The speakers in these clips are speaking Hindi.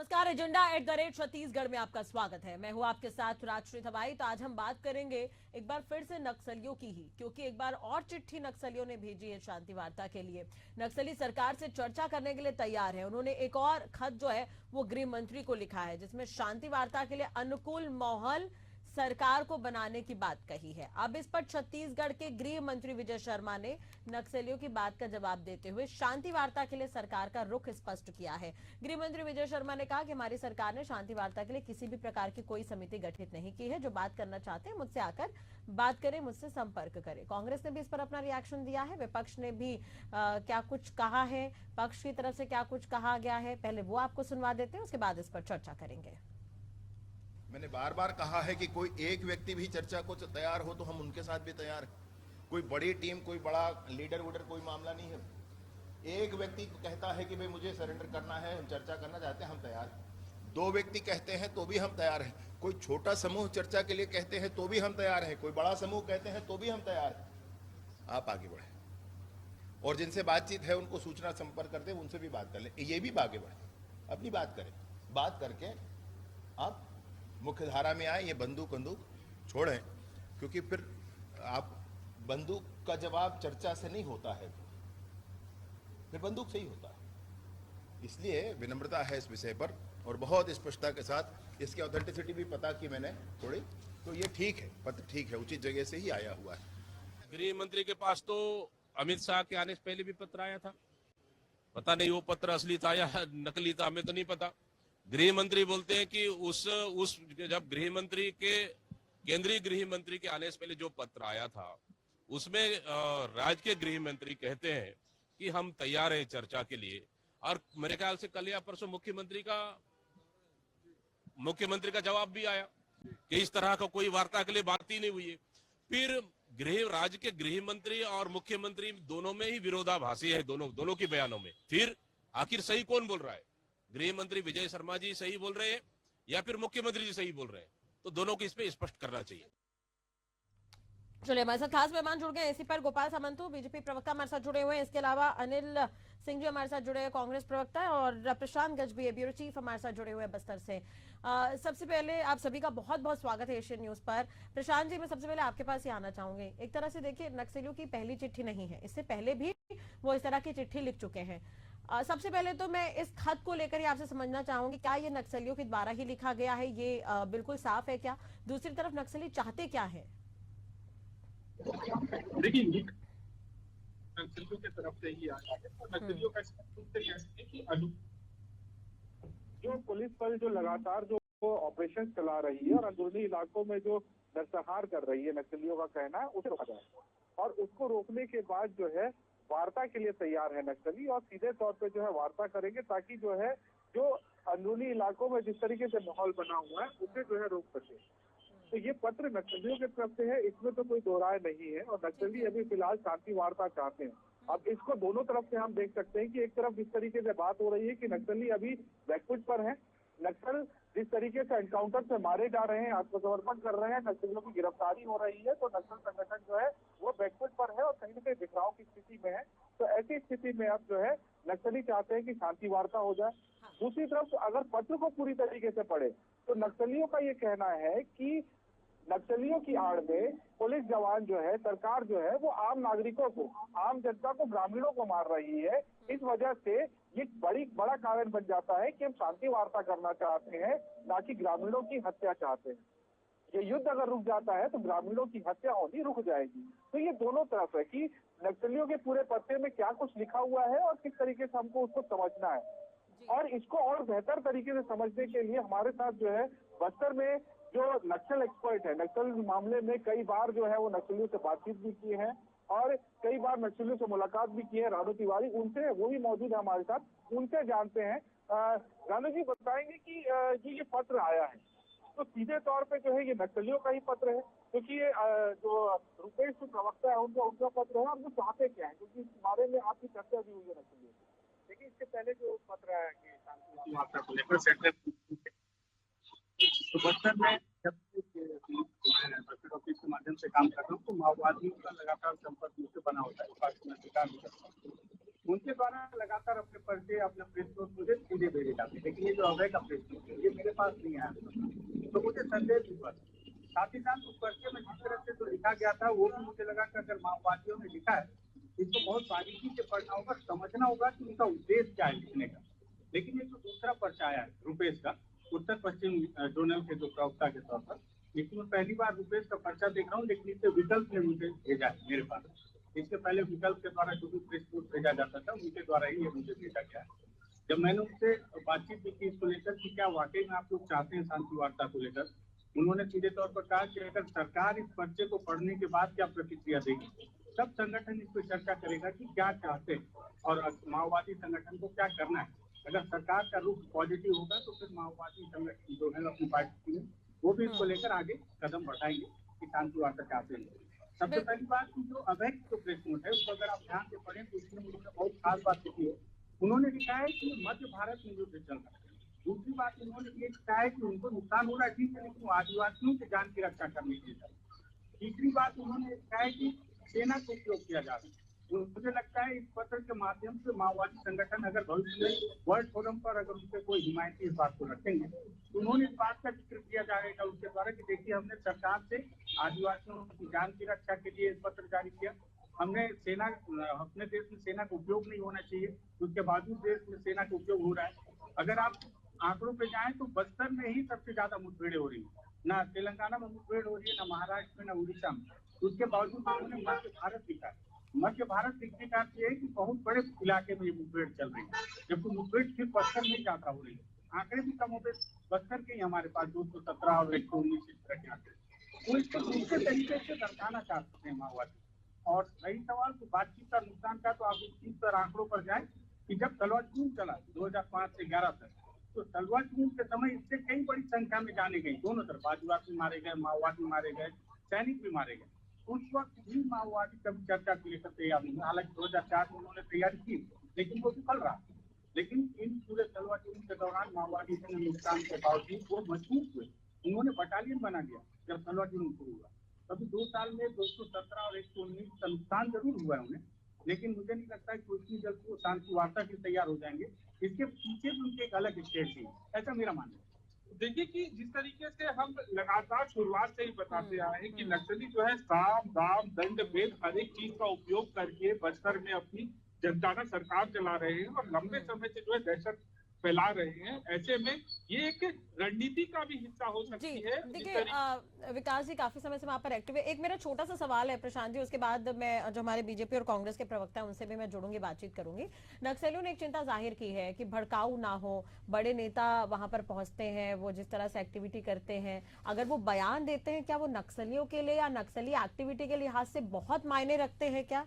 नमस्कार। एजेंडा @छत्तीसगढ़ में आपका स्वागत है। मैं हूं आपके साथ राजश्री थवाई। तो आज हम बात करेंगे एक बार फिर से नक्सलियों की ही, क्योंकि एक बार और चिट्ठी नक्सलियों ने भेजी है शांति वार्ता के लिए। नक्सली सरकार से चर्चा करने के लिए तैयार है। उन्होंने एक और खत जो है वो गृह मंत्री को लिखा है, जिसमें शांति वार्ता के लिए अनुकूल माहौल सरकार को बनाने की बात कही है। अब इस पर छत्तीसगढ़ के गृह मंत्री विजय शर्मा ने नक्सलियों की बात का जवाब देते हुए शांति वार्ता के लिए सरकार का रुख स्पष्ट किया है। गृह मंत्री विजय शर्मा ने कहा कि हमारी सरकार ने शांति वार्ता के लिए किसी भी प्रकार की कोई समिति गठित नहीं की है। जो बात करना चाहते हैं मुझसे आकर बात करें, मुझसे संपर्क करें। कांग्रेस ने भी इस पर अपना रिएक्शन दिया है। विपक्ष ने भी क्या कुछ कहा है, पक्ष की तरफ से क्या कुछ कहा गया है, पहले वो आपको सुनवा देते हैं, उसके बाद इस पर चर्चा करेंगे। मैंने बार बार कहा है कि कोई एक व्यक्ति भी चर्चा को तैयार हो तो हम उनके साथ भी तैयार हैं। कोई बड़ी टीम, कोई बड़ा लीडर वुडर कोई मामला नहीं है। एक व्यक्ति कहता है कि भाई मुझे सरेंडर करना है, हम चर्चा करना चाहते हैं, हम तैयार हैं। दो व्यक्ति कहते हैं तो भी हम तैयार हैं। कोई छोटा समूह चर्चा के लिए कहते हैं तो भी हम तैयार हैं। कोई बड़ा समूह कहते हैं तो भी हम तैयार हैं। आप आगे बढ़े और जिनसे बातचीत है उनको सूचना संपर्क करते हैं, उनसे भी बात कर लें। ये भी आगे बढ़े, अपनी बात करें। बात करके आप मुख्य धारा में आए। ये बंदूक छोड़ें, क्योंकि फिर आप बंदूक का जवाब चर्चा से नहीं होता है, फिर बंदूक से ही होता है। इसलिए विनम्रता है इस विषय पर और बहुत स्पष्टता के साथ इसकी ऑथेंटिसिटी भी पता की मैंने थोड़ी, तो ये ठीक है, पत्र ठीक है, उचित जगह से ही आया हुआ है। गृह मंत्री के पास तो अमित शाह के आने से पहले भी पत्र आया था। पता नहीं वो पत्र असली था या नकली था, हमें तो नहीं पता। गृह मंत्री बोलते हैं कि उस जब गृह मंत्री के केंद्रीय गृह मंत्री के आने से पहले जो पत्र आया था उसमें राज्य के गृह मंत्री कहते हैं कि हम तैयार हैं चर्चा के लिए। और मेरे ख्याल से कल या परसों मुख्यमंत्री का जवाब भी आया कि इस तरह का कोई वार्ता के लिए बात ही नहीं हुई है। फिर राज्य के गृह मंत्री और मुख्यमंत्री दोनों में ही विरोधाभासी है, दोनों के बयानों में। फिर आखिर सही कौन बोल रहा है? गृह मंत्री विजय शर्मा जी सही बोल रहे हैं या फिर मुख्यमंत्री जी सही बोल रहे हैं? तो दोनों को इसमें स्पष्ट करना चाहिए। चलिए, हमारे साथ खास मेहमान जुड़ गए। इसी पर गोपाल सामंतु बीजेपी प्रवक्ता हमारे साथ जुड़े हुए हैं। इसके अलावा अनिल सिंह जी हमारे साथ जुड़े हैं, कांग्रेस प्रवक्ता, और प्रशांत गज भी ब्यूरो चीफ हमारे साथ जुड़े हुए हैं बस्तर से। सबसे पहले आप सभी का बहुत बहुत स्वागत है एशियन न्यूज पर। प्रशांत जी, मैं सबसे पहले आपके पास ही आना चाहूंगी। एक तरह से देखिए, नक्सलियों की पहली चिट्ठी नहीं है, इससे पहले भी वो इस तरह की चिट्ठी लिख चुके हैं। सबसे पहले तो मैं इस खत को लेकर ही आपसे समझना चाहूंगी, क्या ये नक्सलियों के द्वारा ही लिखा गया है? ये बिल्कुल साफ है क्या? दूसरी तरफ नक्सली चाहते क्या है? देखिए, नक्सलियों की तरफ से ही आया है और नक्सलियों का स्पष्ट रूप से यह है कि जो पुलिस पर जो लगातार जो ऑपरेशन चला रही है और अंदरूनी इलाकों में जो नरसंहार कर रही है, नक्सलियों का कहना है उसे रोका जाए। और उसको रोकने के बाद जो है वार्ता के लिए तैयार है नक्सली, और सीधे तौर पे जो है वार्ता करेंगे, ताकि जो है जो अंदरूनी इलाकों में जिस तरीके से माहौल बना हुआ है उसे जो है रोक सके। तो ये पत्र नक्सलियों की तरफ से है, इसमें तो कोई दो राय नहीं है। और नक्सली अभी फिलहाल शांति वार्ता चाहते हैं। अब इसको दोनों तरफ से हम देख सकते हैं कि एक तरफ जिस तरीके से बात हो रही है कि नक्सली अभी बैकफुट पर है, नक्सल जिस तरीके से एनकाउंटर से मारे जा रहे हैं, आत्मसमर्पण कर रहे हैं, नक्सलियों की गिरफ्तारी हो रही है, तो नक्सल संगठन जो है वो बैकफुट पर है और कहीं न कहीं बिखराव की स्थिति में है। तो ऐसी स्थिति में अब जो है नक्सली चाहते हैं कि शांति वार्ता हो जाए। दूसरी तरफ अगर पत्र को पूरी तरीके से पढ़े तो नक्सलियों का ये कहना है कि नक्सलियों की आड़ में पुलिस जवान जो है, सरकार जो है, वो आम नागरिकों को, आम जनता को, ग्रामीणों को मार रही है। इस वजह से ये बड़ा कारण बन जाता है कि हम शांति वार्ता करना चाहते हैं, ना कि ग्रामीणों की हत्या चाहते हैं। ये युद्ध अगर रुक जाता है तो ग्रामीणों की हत्या होनी रुक जाएगी। तो ये दोनों तरफ है कि नक्सलियों के पूरे पत्र में क्या कुछ लिखा हुआ है और किस तरीके से हमको उसको समझना है। और इसको और बेहतर तरीके से समझने के लिए हमारे साथ जो है बस्तर में जो नक्सल एक्सपर्ट है, नक्सल मामले में कई बार जो है वो नक्सलियों से बातचीत भी की है और कई बार नक्सलियों से मुलाकात भी की है, रानू तिवारी, उनसे वो भी मौजूद है हमारे साथ, उनसे जानते हैं। रानू जी बताएंगे कि ये पत्र आया है तो सीधे तौर पे जो है ये नक्सलियों का ही पत्र है, क्योंकि ये जो रुपेश प्रवक्ता है उनका पत्र है, और वो चाहते क्या है, क्योंकि इस बारे में आपकी चर्चा भी हुई है नक्सलियों से। देखिए, इससे पहले जो पत्र आया कि शांति वार्ता को लेकर सेंटर तो बस्तर में जब बस्तर ऑफिस के माध्यम से काम कर रहा हूँ तो माओवादियों का लगातार संपर्क मुझसे बना होता है। उनके द्वारा लगातार अपने पर्चे अपने प्रेस नोट मुझे सीधे भेजे जाते, लेकिन ये जो अवैध का प्रेस नोट है ये मेरे पास नहीं आया, तो मुझे संदेह भी हुआ। साथ ही साथ उस पर्चे में जिस तरह से जो लिखा गया था वो भी मुझे लगा कि अगर माओवादियों ने लिखा है इसको बहुत बारीकी से पढ़ना होगा, समझना होगा कि उनका उद्देश्य क्या है लिखने का। लेकिन ये जो दूसरा पर्चा आया है रुपेश का, उत्तर पश्चिम जोनल के जो प्रवक्ता के तौर पर, इसमें पहली बार रुपेश का पर्चा देख रहा हूँ, लेकिन इससे विकल्प ने मुझे भेजा है मेरे पास। इसके पहले विकल्प के द्वारा जो भी प्रेस नोट भेजा जाता था उनके द्वारा ही ये मुझे भेजा गया है। जब मैंने उनसे बातचीत की थी इसको लेकर कि क्या वाकई में आप लोग चाहते हैं शांति वार्ता को लेकर, उन्होंने सीधे तौर पर कहा कि अगर सरकार इस पर्चे को पढ़ने के बाद क्या प्रतिक्रिया देगी तब संगठन इस पर चर्चा करेगा कि क्या चाहते हैं और माओवादी संगठन को क्या करना है। अगर सरकार का रुख पॉजिटिव होगा तो फिर माओवादी संगठन जो है अपनी पार्टी में वो भी इसको लेकर आगे कदम बढ़ाएंगे कि शांति वार्ता चाहते हैं। सबसे पहली बात की जो अवैध जो प्रेस नोट है उसको अगर आप ध्यान से पढ़ें तो इसमें मुझे बहुत खास बात लिखी है। उन्होंने लिखा है कि मध्य भारत में युद्ध चल रहा है। दूसरी बात उन्होंने ये लिखा है कि उनको नुकसान हो रहा है ठीक है, लेकिन वो आदिवासियों की जान की रक्षा करने के लिए। तीसरी बात उन्होंने लिखा है कि सेना का उपयोग किया जा रहा है। मुझे लगता है इस पत्र के माध्यम से माओवादी संगठन अगर भविष्य में वर्ल्ड फोरम पर अगर उनसे कोई हिमायती इस बात को रखेंगे तो उन्होंने इस बात का जिक्र किया जाएगा उनके द्वारा कि देखिए हमने सरकार से आदिवासियों की जान की रक्षा के लिए पत्र जारी किया, हमने सेना अपने देश में सेना का उपयोग नहीं होना चाहिए, उसके बावजूद देश में सेना का उपयोग हो रहा है। अगर आप आंकड़ों पे जाएं तो बस्तर में ही सबसे ज्यादा मुठभेड़ें हो रही है, ना तेलंगाना में मुठभेड़ हो रही है, ना महाराष्ट्र में, ना उड़ीसा में। उसके बावजूद उन्होंने मध्य भारत लिखा। मध्य भारत लिखने का अर्थ ये है कि बहुत बड़े इलाके में ये मुठभेड़ चल रही है, जबकि मुठभेड़ सिर्फ बस्तर में ज्यादा हो रही है। आंकड़े भी कम हो गए, बस्तर के ही हमारे पास 217 और 119 इस तरह के आंकड़े, तो इसको दूसरे तरीके से दर्शाना चाहते हैं माओवादी। और रही सवाल तो बातचीत का नुकसान का, तो आप इस चीज पर आंकड़ों पर जाए कि जब तलवार चून चला 2005 से 11 तक, तो तलवार चून के समय इससे कई बड़ी संख्या में जाने गई, दोनों तरफ आदिवासी मारे गए, माओवादी मारे गए, सैनिक भी मारे गए। उस वक्त भी माओवादी कभी चर्चा के लिए तैयार नहीं, हालांकि 2004 में उन्होंने तैयारी की लेकिन वो विफल रहा। लेकिन इन पूरे तलवार चून के दौरान माओवादी के नुकसान के बावजूद वो मजबूत हुए, उन्होंने बटालियन बना दिया। जब तलवार चून शुरू हुआ तभी 2 साल में 217 और 119 का नुकसान जरूर हुआ है उन्हें, लेकिन मुझे नहीं लगता है कि उतनी जल्द वो शांति वार्ता के तैयार हो जाएंगे। इसके पीछे भी उनके एक अलग स्ट्रेटजी है, ऐसा मेरा मानना है। देखिए कि जिस तरीके से हम लगातार शुरुआत से ही बताते आए हैं कि नक्सली जो है साम दाम दंड भेद हर एक चीज का उपयोग करके बस्तर में अपनी जनता का सरकार चला रहे हैं और लंबे समय से जो है दहशत फैला रहे हैं। ऐसे में ये एक रणनीति का भी हिस्सा हो सकती है। देखिए विकास जी काफी समय से वहां पर एक्टिव है। एक मेरा छोटा सा सवाल है प्रशांत जी, उसके बाद मैं जो हमारे बीजेपी और कांग्रेस के प्रवक्ता हैं उनसे भी मैं जुड़ूंगी, बातचीत करूंगी। नक्सलियों ने एक चिंता जाहिर की है कि भड़काऊ ना हो, बड़े नेता वहां पर पहुंचते हैं, वो जिस तरह से एक्टिविटी करते हैं, अगर वो बयान देते हैं क्या वो नक्सलियों के लिए या नक्सली एक्टिविटी के लिहाज से बहुत मायने रखते हैं क्या?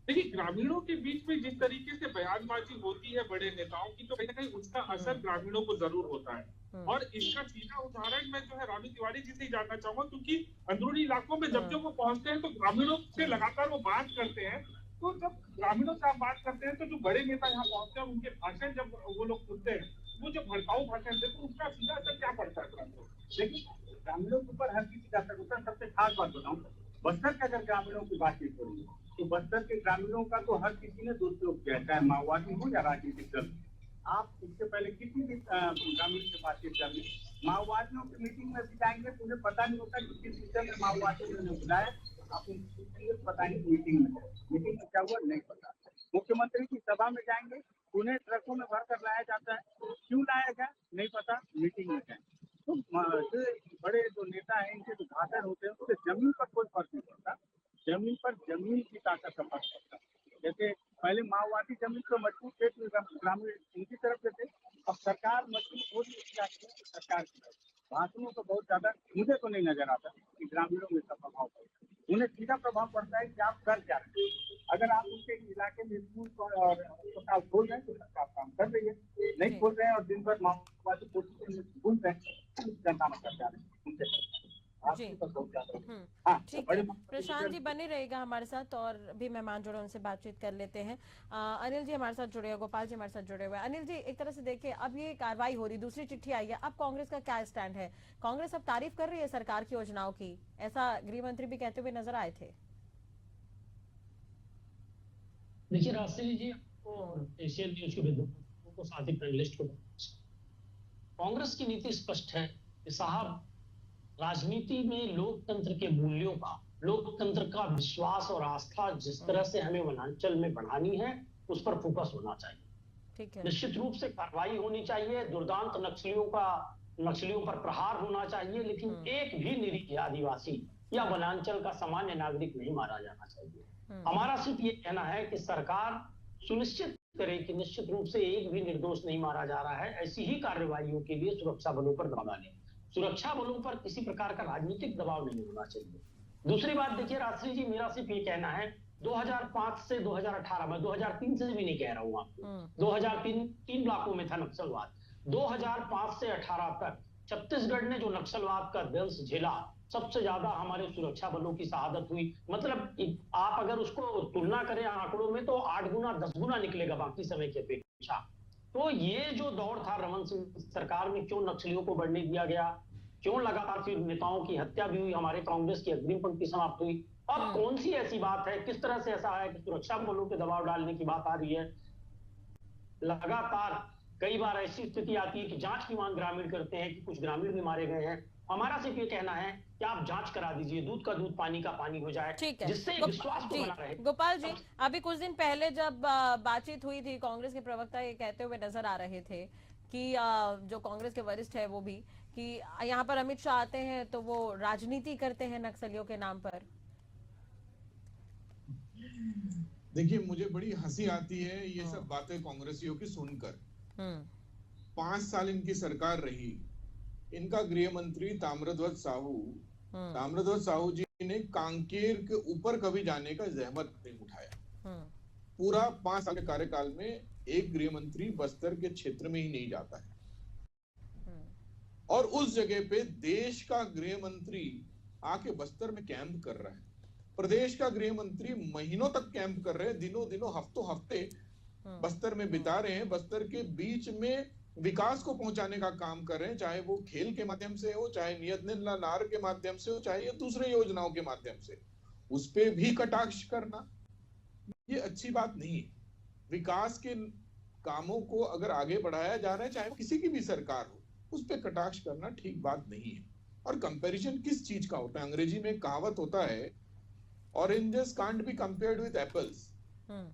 देखिए ग्रामीणों के बीच में जिस तरीके से बयानबाजी होती है बड़े नेताओं की, तो कहीं ना कहीं उसका असर ग्रामीणों को जरूर होता है। और इसका सीधा उदाहरण मैं जो है रानी तिवारी जी से ही जानना चाहूंगा, क्योंकि अंदरूनी इलाकों में जब वो पहुंचते हैं तो ग्रामीणों से लगातार वो बात करते हैं। तो जब ग्रामीणों से आप बात करते हैं तो जो बड़े नेता यहाँ पहुंचते हैं उनके भाषण जब वो लोग सुनते हैं, वो जो भड़काऊ भाषण देते हैं उसका सीधा असर क्या पड़ता है? लेकिन ग्रामीणों के ऊपर हर किसी का असर होता है। सबसे खास बात बताऊं, बस्तर के अगर ग्रामीणों की बातचीत हो रही है तो बस्तर के ग्रामीणों का तो हर किसी ने दुरुपयोग किया, चाहे माओवादी हो या राजनीतिक दल। आप इससे पहले किसी भी ग्रामीण से बातचीत कर ली, माओवादियों की मीटिंग में भी जाएंगे तो उन्हें पता नहीं होता कि किस विषय में माओवादियों ने बुलाया, आप उनको पता नहीं मीटिंग में क्या हुआ नहीं पता। मुख्यमंत्री की सभा में जाएंगे, उन्हें ट्रकों में भर कर लाया जाता है, क्यों लाया गया नहीं पता, मीटिंग में जाए। तो जो बड़े जो नेता हैं इनके जो भाषण होते हैं उससे जमीन पर कोई फर्क नहीं पड़ता, जमीन पर जमीन की ताकत का फर्क पड़ता है। जैसे पहले माओवादी जमीन को मजबूत थे तो ग्रामीण उनकी तरफ से थे, अब सरकार मजबूत हो रही है सरकार की तरफ। भाषणों का बहुत ज्यादा मुझे तो नहीं नजर आता कि ग्रामीणों में इसका प्रभाव पड़ता है। उन्हें सीधा प्रभाव पड़ता है कि आप कर क्या रहे हैं। अगर आप उनके इलाके में स्कूल और अस्पताल खोल रहे हैं तो सरकार काम कर रही है, नहीं खोल रहे हैं और दिन भर माओवादी भूल रहे हैं, जनता में कर जा रहे हैं उनसे। ठीक है प्रशांत जी बने रहेगा हमारे साथ, और भी मेहमान जुड़े उनसे बातचीत कर लेते हैं। अनिल जी हमारे साथ जुड़े हैं, गोपाल जी हमारे साथ जुड़े हुए हैं। अनिल जी एक तरह से देखिए अब ये कार्रवाई हो रही, दूसरी चिट्ठी आई है, अब कांग्रेस का क्या स्टैंड है? कांग्रेस अब तारीफ कर रही है सरकार की योजनाओं की, ऐसा गृह मंत्री भी कहते हुए नजर आए थे। देखिए राष्ट्रीय जी और एशियन न्यूज के विद्वानों को साथ ही पैनलिस्ट को कांग्रेस की नीति स्पष्ट है कि साहब राजनीति में लोकतंत्र के मूल्यों का, लोकतंत्र का विश्वास और आस्था जिस तरह से हमें वनांचल में बढ़ानी है उस पर फोकस होना चाहिए। ठीक है। निश्चित रूप से कार्रवाई होनी चाहिए, दुर्दांत नक्सलियों पर प्रहार होना चाहिए, लेकिन एक भी निरीह आदिवासी या वनांचल का सामान्य नागरिक नहीं मारा जाना चाहिए। हमारा सिर्फ ये कहना है कि सरकार सुनिश्चित करे कि निश्चित रूप से एक भी निर्दोष नहीं मारा जा रहा है। ऐसी ही कार्रवाइयों के लिए सुरक्षा बलों पर दबाव डालें। सुरक्षा बलों पर किसी प्रकार का राजनीतिक दबाव नहीं होना चाहिए। दूसरी बात देखिए राष्ट्रीय जी, मेरा सिर्फ ये कहना है 2005 से 2018 में, 2003 से भी नहीं कह रहा हूं आपको, 2003 3 ब्लॉकों में था नक्सलवाद। 2005 से 18 तक छत्तीसगढ़ ने जो नक्सलवाद का दंश झेला, सबसे ज्यादा हमारे सुरक्षा बलों की शहादत हुई। मतलब आप अगर उसको तुलना करें आंकड़ों में तो 8 गुना 10 गुना निकलेगा बाकी समय की अपेक्षा। तो ये जो दौर था रमन सिंह सरकार में, क्यों नक्सलियों को बढ़ने दिया गया, क्यों लगातार फिर नेताओं की हत्या भी हुई, हमारे कांग्रेस की अग्रिम पंक्ति समाप्त हुई। अब कौन सी ऐसी बात है, किस तरह से ऐसा है कि सुरक्षा बलों पे दबाव डालने की बात आ रही है। लगातार कई बार ऐसी स्थिति आती है कि जांच की मांग ग्रामीण करते हैं कि कुछ ग्रामीण भी मारे गए हैं। हमारा सिर्फ ये कहना है कि आप जांच करा दीजिए, दूध का दूध पानी का पानी हो जाए, ठीक है। जिससे विश्वास तो बना रहे। गोपाल जी, अभी कुछ दिन पहले जब बातचीत हुई थी, कांग्रेस के प्रवक्ता ये कहते हुए नजर आ रहे थे कि जो कांग्रेस के वरिष्ठ है वो भी, कि यहाँ पर अमित शाह आते हैं तो वो राजनीति करते हैं नक्सलियों के नाम पर। देखिए, मुझे बड़ी हंसी आती है ये सब बातें कांग्रेसियों की सुनकर। 5 साल इनकी सरकार रही, इनका गृह मंत्री ताम्रध्वज साहू जी ने कांकेर के ऊपर कभी जाने का जहमत नहीं उठाया। पूरा 5 साल के कार्यकाल में एक गृह मंत्री बस्तर के क्षेत्र में ही नहीं जाता है, और उस जगह पे देश का गृह मंत्री आके बस्तर में कैंप कर रहा है। प्रदेश का गृह मंत्री महीनों तक कैंप कर रहे हैं, दिनों हफ्तों हफ्ते बस्तर में बिता रहे हैं, बस्तर के बीच में विकास को पहुंचाने का काम कर रहे हैं, चाहे वो खेल के माध्यम से हो, चाहे नियत नार के माध्यम से हो, चाहे ये दूसरे योजनाओं के माध्यम से। उस पे भी कटाक्ष करना ये अच्छी बात नहीं है। विकास के कामों को अगर आगे बढ़ाया जा रहा है, चाहे किसी की भी सरकार हो, उस पे कटाक्ष करना ठीक बात नहीं है। और कंपैरिजन किस चीज का होता है? अंग्रेजी में कहावत होता है, oranges can't be compared with apples.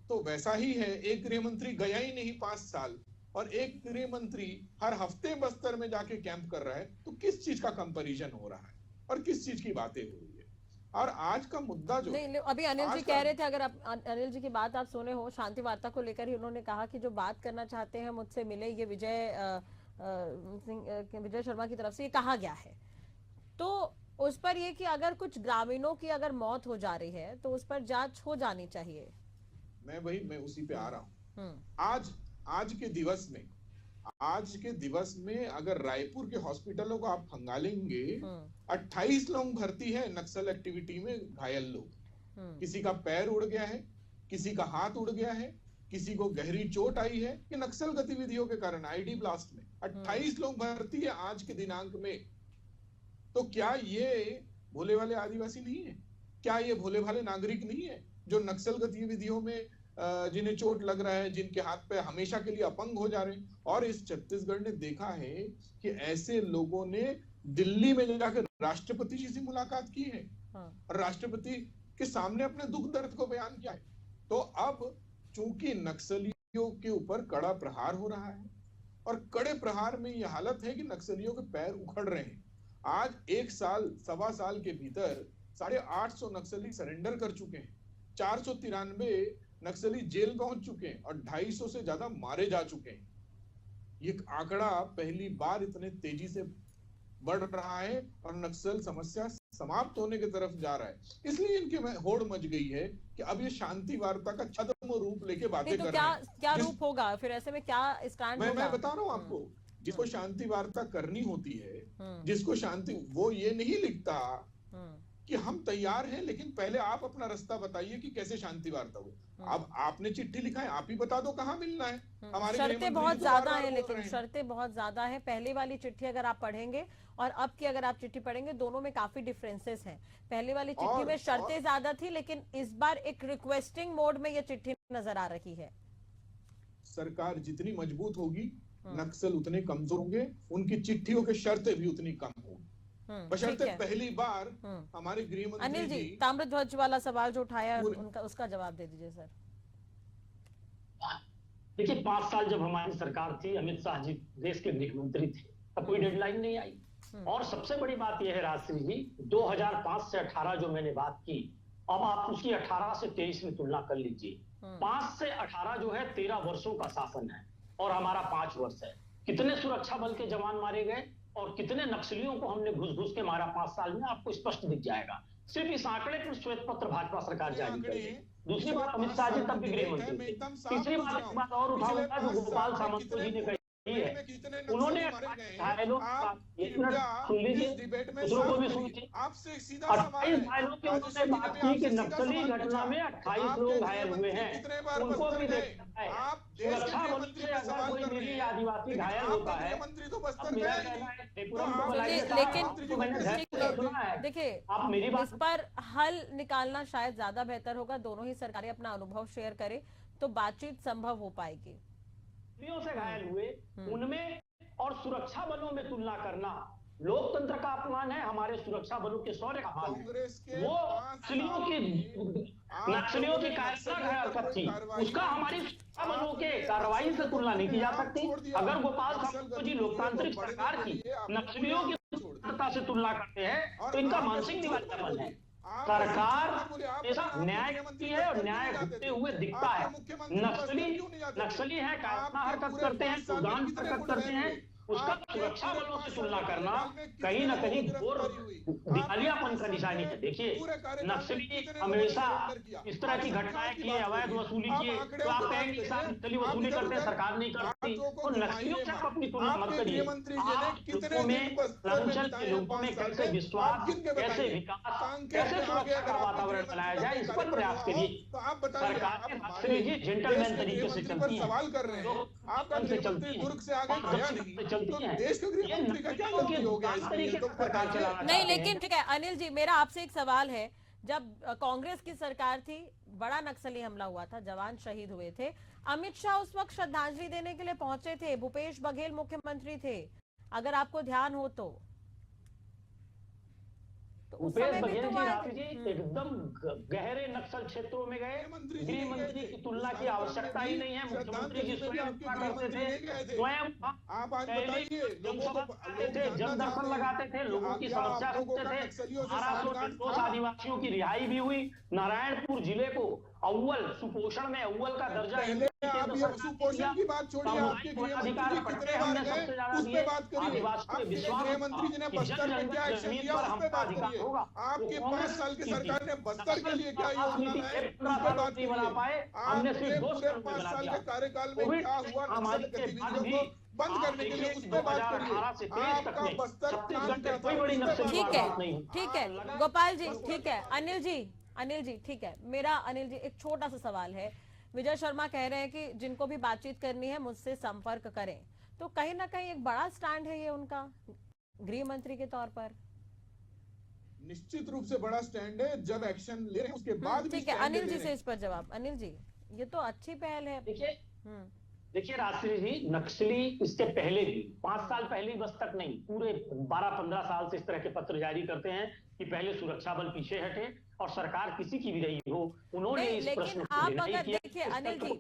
तो वैसा ही है, एक गृह मंत्री गया ही नहीं 5 साल और एक गृह मंत्री हर हफ्ते बस्तर में जाके कैंप कर रहा है, तो किस चीज का कंपैरिजन हो रहा है और किस चीज की बातें हो रही है? और आज का मुद्दा जो नहीं, अभी अनिल जी कह रहे थे, अगर अनिल जी की बात आप सुने हो, शांति वार्ता को लेकर ही उन्होंने कहा कि जो बात करना चाहते हैं मुझसे मिले, ये विजय शर्मा की तरफ से ये कहा गया है। तो उस पर ये कि अगर कुछ ग्रामीणों की अगर मौत हो जा रही है तो उस पर जांच हो जानी चाहिए। मैं उसी पे आ रहा हूँ। आज के दिवस में अगर रायपुर के हॉस्पिटलों को आप खंगालेंगे, 28 लोग भर्ती है नक्सल एक्टिविटी में, घायल लोग। किसी का पैर उड़ गया है, किसी का हाथ उड़ गया है, किसी को गहरी चोट आई है, कि नक्सल गतिविधियों के कारण आईडी ब्लास्ट में 28 लोग भर्ती है आज के दिनांक में। तो क्या ये भोले भाले आदिवासी नहीं है? क्या ये भोले भाले नागरिक नहीं है जो नक्सल गतिविधियों में जिन्हें चोट लग रहा है, जिनके हाथ पे हमेशा के लिए अपंग हो जा रहे हैं? और इस छत्तीसगढ़ ने देखा है कि ऐसे लोगों ने दिल्ली में जाकर राष्ट्रपति जी से मुलाकात की है और राष्ट्रपति के सामने अपने दुख दर्द को बयान किया है। तो अब चूंकि नक्सलियों के ऊपर कड़ा प्रहार हो रहा है और कड़े प्रहार में यह हालत है कि नक्सलियों के पैर उखड़ रहे हैं। आज 1 साल 1.25 साल के भीतर 850 नक्सली सरेंडर कर चुके हैं, 493 नक्सली जेल पहुंच चुके हैं और 250 से ज्यादा मारे जा चुके हैं। ये आंकड़ा पहली बार इतने तेजी से बढ़ रहा है और नक्सल समस्या समाप्त होने की तरफ जा रहा है। इसलिए इनके में होड़ मच गई है कि अब ये शांति वार्ता का छद्म रूप लेके बातें कर रहे हैं। क्या रूप होगा फिर? ऐसे में क्या स्टैंड होगा? मैं बता रहा हूँ आपको, जिसको शांति वार्ता करनी होती है, जिसको शांति, वो ये नहीं लिखता कि हम तैयार हैं, लेकिन पहले आप अपना रास्ता बताइए कि कैसे शांति वार्ता हो। अब आपने चिट्ठी लिखा है, आप ही बता दो कहाँ मिलना है। हमारे शर्तें बहुत ज्यादा है, लेकिन शर्तें बहुत ज्यादा है। पहले वाली चिट्ठी अगर आप पढ़ेंगे और अब की अगर आप चिट्ठी पढ़ेंगे, दोनों में काफी डिफरेंसेस हैं। पहले वाली चिट्ठी में शर्तें ज्यादा थी, लेकिन इस बार एक रिक्वेस्टिंग मोड में ये चिट्ठी नजर आ रही है? सरकार जितनी मजबूत होगी, नक्सल उतने कमजोर होंगे, उनकी चिट्ठियों की शर्तें भी उतनी कम होंगी। बशर्ते पहली बार हमारे गृह मंत्री अनिल जी, जी ताम्रध्वज वाला सवाल जो उठाया उनका उसका जवाब दे दीजिए सर। देखिए 5 साल जब हमारी सरकार थी, अमित शाह जी देश के गृह मंत्री थे, तब कोई डेडलाइन नहीं आई। और सबसे बड़ी बात यह है राजश्री जी, 2005 से 18 जो मैंने बात की, अब आप उसकी 18 से 23 में तुलना कर लीजिए। 5 से 18 जो है 13 वर्षों का शासन है और हमारा 5 वर्ष है। कितने सुरक्षा बल के जवान मारे गए और कितने नक्सलियों को हमने घुस घुस के मारा 5 साल में, आपको स्पष्ट दिख जाएगा। सिर्फ इस आंकड़े पर श्वेत पत्र भाजपा सरकार जारी करेगी। दूसरी बात, अमित शाह जी तब भी गृह मंत्री थे। तीसरी बात और उठाऊंगा जो गोपाल सामंत जी ने कही है, उन्होंने घायलों सुन लीजिए, दूसरों को भी सुन लीजिए, 28 घायलों की उन्होंने बात की कि नक्सली घटना में 28 लोग घायल हुए हैं, उनको भी देखना है। सुरक्षा बल से अगर कोई निरीह आदिवासी घायल होता है, मेरा कहना है त्रिपुरम को बुलाइए। लेकिन देखिए, आप मेरी बात पर हल निकालना शायद ज्यादा बेहतर होगा। दोनों ही सरकारें अपना अनुभव शेयर करें तो बातचीत संभव हो पाएगी। से घायल हुए उनमें और सुरक्षा बलों में तुलना करना लोकतंत्र का अपमान है, हमारे सुरक्षा बलों के शौर्य का अपमान है। वो नक्सलियों की हरकत थी, उसका हमारी सुरक्षा बलों के कार्रवाई से तुलना नहीं की जा सकती। अगर गोपाल सामंत जी लोकतांत्रिक सरकार की नक्सलियों की से तुलना करते हैं तो इनका मानसिक दिवालियापन है। सरकार ऐसा न्याय करती है और न्याय होते हुए दिखता है। नक्सली है, कायरताना हरकत करते हैं, सुदान हरकत करते हैं, उसका सुरक्षा बलों से तुलना करना कहीं ना कहीं घोर दिवालियापन का निशानी है। देखिए, नक्सली हमेशा इस तरह की घटनाएं किए, अवैध वसूली किए, तो आप कहेंगे नक्सली वसूली करते हैं, सरकार नहीं करती, तो नक्सलियों से आप अपनी तुलना मत करिए। लोगों में, पूर्वांचल के लोगों में कैसे विश्वास, कैसे विकास, कैसे सुरक्षा का वातावरण बनाया जाए, इस पर प्रयास करिए। सरकार जेंटलमैन तरीके से चलती है, आपका चलती है, नहीं। लेकिन ठीक है अनिल जी, मेरा आपसे एक सवाल है, जब कांग्रेस की सरकार थी, बड़ा नक्सली हमला हुआ था, जवान शहीद हुए थे, अमित शाह उस वक्त श्रद्धांजलि देने के लिए पहुंचे थे, भूपेश बघेल मुख्यमंत्री थे, अगर आपको ध्यान हो तो भूपेश बघेल जी एकदम गहरे नक्सल क्षेत्रों में गए। गृह मंत्री की तुलना की आवश्यकता ही नहीं है। मुख्यमंत्री जी स्वयं करते थे, स्वयं जन दर्शन लगाते थे, लोगों की समस्या सुनते थे। 1200 आदिवासियों की रिहाई भी हुई। नारायणपुर जिले को अव्वल सुपोषण में अव्वल का दर्जा सुपोषण की बात छोड़िए, आपके गृहमंत्री कितने बार गए उस पे बात करिए। आपके गृहमंत्री जी ने बस्तर में क्या एक्शन लिया उस पे बात करिए। आपके 5 साल की सरकार ने बस्तर के लिए क्या योजना है उस पे बात करिए। आपके पूरे 5 साल के कार्यकाल में क्या हुआ नक्सल गतिविधियों को बंद करने के लिए उस पे बात करिए। आपका बस्तर ठीक है गोपाल जी, ठीक है अनिल जी ठीक है। मेरा अनिल जी एक छोटा सा सवाल है, विजय शर्मा कह रहे हैं कि जिनको भी बातचीत करनी है मुझसे संपर्क करें, तो कहीं ना कहीं एक बड़ा स्टैंड है ये उनका गृह मंत्री के तौर पर। निश्चित रूप से बड़ा स्टैंड है, जब एक्शन ले रहे हैं उसके बाद ठीक है। अनिल जी से इस पर जवाब। अनिल जी, ये तो अच्छी पहल है। देखिए राष्ट्रीय जी, नक्सली इससे पहले भी 5 साल पहले बस तक नहीं, पूरे 12-15 साल से इस तरह के पत्र जारी करते हैं कि पहले सुरक्षा बल पीछे हटे और सरकार किसी की भी रही हो, उन्होंने इस प्रश्न को आप अगर देखिए अनिल जी,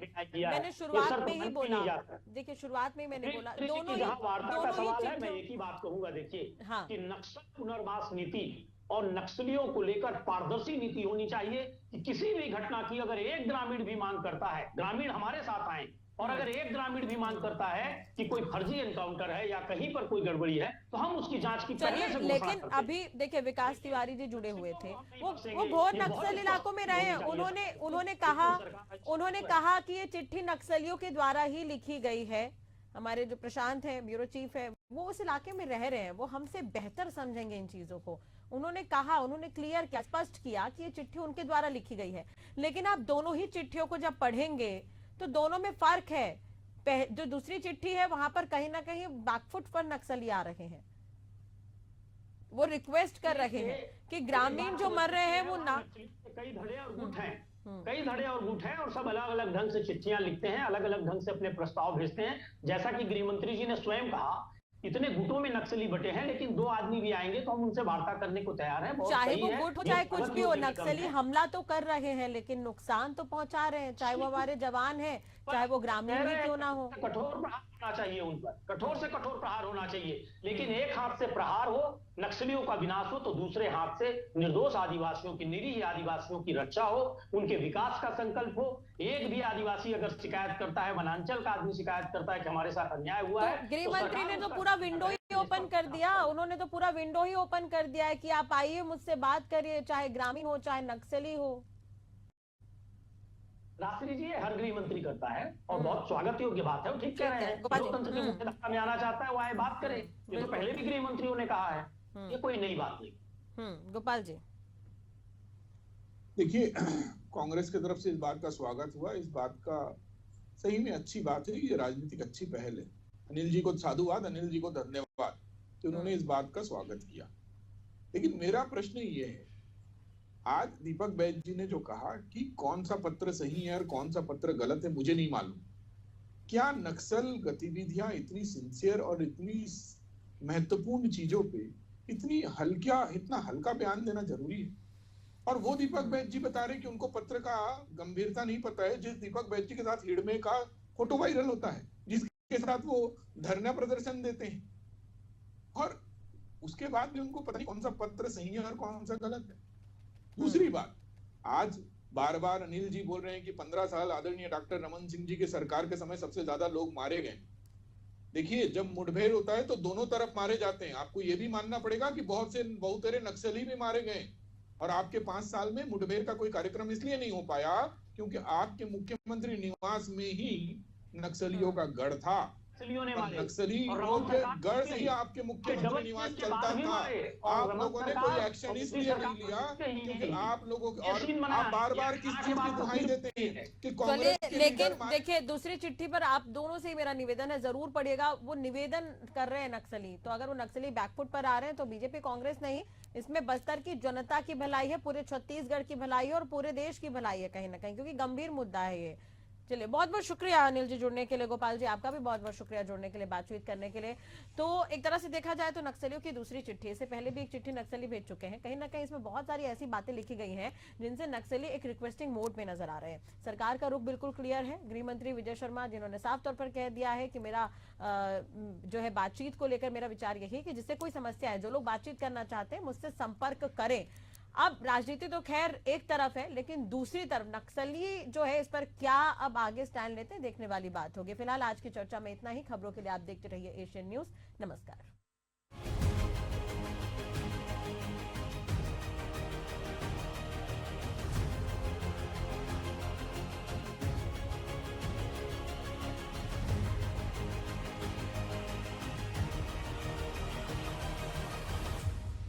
मैंने शुरुआत में ही बोला, देखिए शुरुआत में मैंने बोला दोनों जहां वार्ता का सवाल है, मैं एक ही बात कहूंगा, देखिए कि नक्सल पुनर्वास नीति और नक्सलियों को लेकर पारदर्शी नीति होनी चाहिए कि किसी भी घटना की अगर एक ग्रामीण भी मांग करता है, ग्रामीण हमारे साथ आए, और अगर एक ग्रामीण भी मांग करता है कि कोई फर्जी एनकाउंटर है या कहीं पर कोई गड़बड़ी है, तो हम उसकी जांच की पहले से लेकिन अभी देखिए विकास तिवारी जी जुड़े हुए थे, वो बहुत नक्सल इलाकों में रहे हैं। उन्होंने कहा कि ये चिट्ठी नक्सलियों के द्वारा ही लिखी गई है। हमारे जो प्रशांत है, ब्यूरो चीफ है, वो उस इलाके में रह रहे हैं, वो हमसे बेहतर समझेंगे इन चीजों को। उन्होंने कहा, उन्होंने क्लियर किया, स्पष्ट किया कि ये चिट्ठी उनके द्वारा लिखी गई है। लेकिन आप दोनों ही चिट्ठियों को जब पढ़ेंगे तो दोनों में फर्क है। जो दूसरी चिट्ठी है वहां पर कहीं ना कहीं बैकफुट पर नक्सली आ रहे हैं, वो रिक्वेस्ट कर रहे हैं कि ग्रामीण जो मर रहे हैं वो ना, कई धड़े और गुट हैं, कई धड़े और गुट हैं और सब अलग अलग ढंग से चिट्ठियां लिखते हैं, अलग अलग ढंग से अपने प्रस्ताव भेजते हैं। जैसा कि गृह मंत्री जी ने स्वयं कहा, इतने गुटों में नक्सली बटे हैं, लेकिन 2 आदमी भी आएंगे तो हम उनसे वार्ता करने को तैयार हैं। बहुत चाहे सही वो है, गुट हो ये चाहे कुछ गलत भी हो, नहीं कम नक्सली है। हमला तो कर रहे हैं लेकिन नुकसान तो पहुंचा रहे हैं, चाहे वो हमारे जवान हैं चाहे वो ग्रामीण ही क्यों ना हो। कठोर प्रहार होना चाहिए उन पर, कठोर से कठोर प्रहार होना चाहिए, लेकिन एक हाथ से प्रहार हो, नक्सलियों का विनाश हो, तो दूसरे हाथ से निर्दोष आदिवासियों की, निरीह आदिवासियों की रक्षा हो, उनके विकास का संकल्प हो। एक भी आदिवासी अगर शिकायत करता है, वनांचल का आदमी शिकायत करता है कि हमारे साथ अन्याय हुआ है, गृह तो मंत्री सरकार ने तो उसका पूरा विंडो ही ओपन कर दिया, उन्होंने तो पूरा विंडो ही ओपन कर दिया है कि आप आइए मुझसे बात करिए, चाहे ग्रामीण हो चाहे नक्सली हो। रात्रि जी, ये हर गृह मंत्री करता है और बहुत स्वागत योग्य बात है, वो ठीक कह रहे हैं। गोपाल जी, लोकतंत्र की मुख्य धारा में आना चाहता है, वो आए बात करे, ये तो पहले भी गृह मंत्रियों ने कहा है, ये कोई नई बात नहीं। गोपाल जी, देखिए, कांग्रेस की तरफ से इस बात का स्वागत हुआ, इस बात का सही में अच्छी बात है, ये राजनीतिक अच्छी पहल है। अनिल जी को साधुवाद, अनिल जी को धन्यवाद कि उन्होंने इस बात का स्वागत किया। लेकिन मेरा प्रश्न ये है, आज दीपक बैज जी ने जो कहा कि कौन सा पत्र सही है और कौन सा पत्र गलत है, मुझे नहीं मालूम। क्या नक्सल गतिविधियां इतनी सिंसियर और इतनी महत्वपूर्ण चीजों पे इतना हल्का बयान देना जरूरी है? और वो दीपक बैज जी बता रहे कि उनको पत्र का गंभीरता नहीं पता है, जिस दीपक बैज जी के साथ हिडमे का फोटो वायरल होता है, जिसके साथ वो धरना प्रदर्शन देते हैं, और उसके बाद भी उनको पता नहीं कौन सा पत्र सही है और कौन सा गलत है। दूसरी बात, आज बार बार अनिल जी बोल रहे हैं कि 15 साल आदरणीय डॉक्टर रमन सिंह जी के सरकार के समय सबसे ज्यादा लोग मारे गए। देखिए, जब मुठभेड़ होता है तो दोनों तरफ मारे जाते हैं। आपको यह भी मानना पड़ेगा कि बहुतेरे नक्सली भी मारे गए, और आपके 5 साल में मुठभेड़ का कोई कार्यक्रम इसलिए नहीं हो पाया क्योंकि आपके मुख्यमंत्री निवास में ही नक्सलियों का गढ़ था। नक्सलियों के गढ़ से ही आपके मुख्यमंत्री निवास चलता था। आप लोगों ने कोई एक्शन इसलिए नहीं लिया क्योंकि आप लोगों को, और आप बार बार किस चीज की दुहाई देते हैं कि कांग्रेस के लेकिन देखिए, दूसरी चिट्ठी पर आप दोनों से मेरा निवेदन है, जरूर पढ़िएगा। वो निवेदन कर रहे हैं नक्सली, तो अगर वो नक्सली बैकफुट पर आ रहे हैं तो बीजेपी कांग्रेस नहीं, इसमें बस्तर की जनता की भलाई है, पूरे छत्तीसगढ़ की भलाई है और पूरे देश की भलाई है कहीं ना कहीं, क्योंकि गंभीर मुद्दा है ये। चलिए, बहुत बहुत शुक्रिया अनिल जी जुड़ने के लिए, गोपाल जी आपका भी बहुत बहुत शुक्रिया जुड़ने के लिए, बातचीत करने के लिए। तो एक तरह से देखा जाए तो नक्सलियों की दूसरी चिट्ठी, इससे पहले भी एक चिट्ठी नक्सली भेज चुके हैं, कहीं ना कहीं इसमें बहुत सारी ऐसी बातें लिखी गई हैं जिनसे नक्सली एक रिक्वेस्टिंग मोड में नजर आ रहे हैं। सरकार का रुख बिल्कुल क्लियर है। गृह मंत्री विजय शर्मा जिन्होंने साफ तौर पर कह दिया है कि मेरा जो है बातचीत को लेकर मेरा विचार यही है कि जिससे कोई समस्या है, जो लोग बातचीत करना चाहते हैं मुझसे संपर्क करें। अब राजनीति तो खैर एक तरफ है, लेकिन दूसरी तरफ नक्सली जो है इस पर क्या अब आगे स्टैंड लेते हैं, देखने वाली बात होगी। फिलहाल आज की चर्चा में इतना ही। खबरों के लिए आप देखते रहिए एशियन न्यूज। नमस्कार।